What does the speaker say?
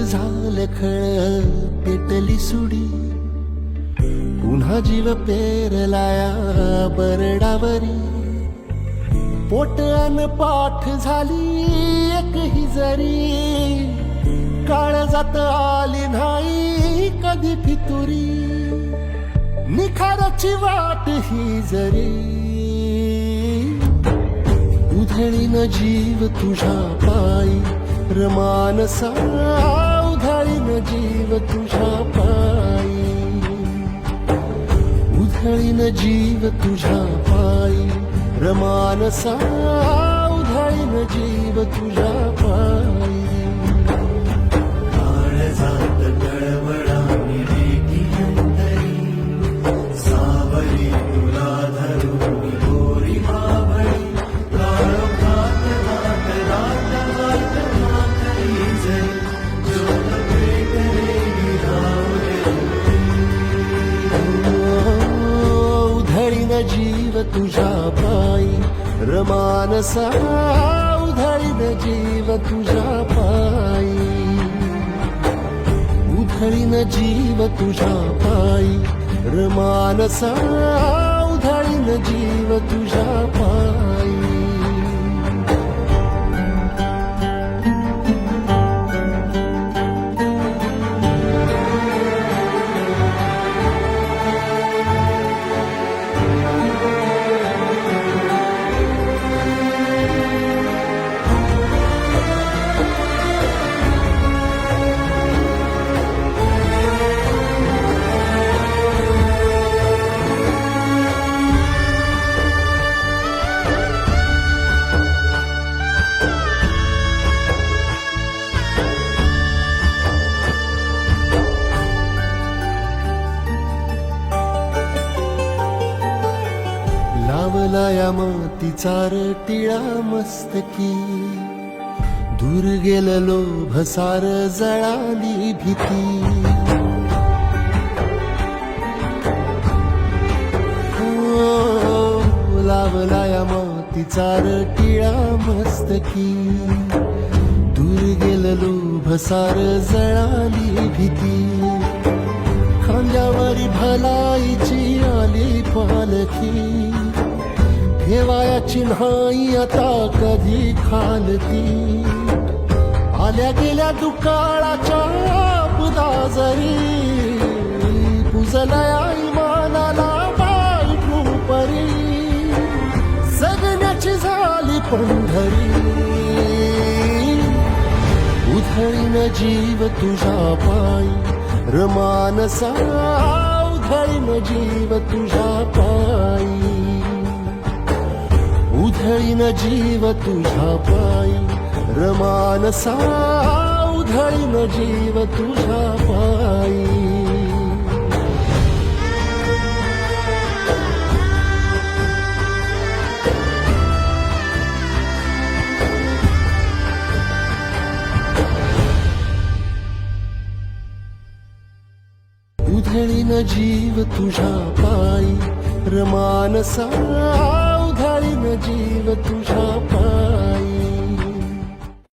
झालं खळ पेटली सुडी, पुन्हा जीव पेरलाया बरडावरी. पोट अन पाठ झाली एक ही जरी, काळजात आली नाही कधी फितुरी. निखाराची वाट ही जरी, उधळीन जीव तुझ्या पायी रमानसा. उधळीन जीव तुझ्या पायी, उधळीन जीव तुझ्या पायी रमानसा. उधळीन जीव तुझ्या पायी. काळजात कळवळानी रेगी अंतरी, सावली तुला धरून गोरी बाभळी. काळोखात रात रात रात माखली जरी, ज्योत पेटलेली रावले. उधळीन जीव तुझ्या पायी रमानसा. उधळीन जीव तुझ्या पायी, उधळीन जीव तुझ्या पायी रमानसा. उधळीन जीव तुझ्या पायी. लावलाया मातीचा टिळा मस्तकी, दूर गेलं लोभ सार जळाली भीती. लावलाया मातीचा टिळा मस्तकी, दूर गेलं लोभ सार जळाली भीती. खांद्यावरी भलाईची आली पालखी, ठेवायाची नाही आता कधी खालती. आल्या गेल्या दुकाळाच्या आपदा जरी, पुजलया इमानाला बायकू परी. जगण्याची झाली पंढरी, उधळीन जीव तुझ्या पायी रमानसा. उधळीन जीव तुझ्या पायी, उधळीन जीव तुझ्या पायी रमानसा. उधळीन जीव तुझ्या पायी. उधळीन जीव तुझ्या पायी रमानसा. उधळीन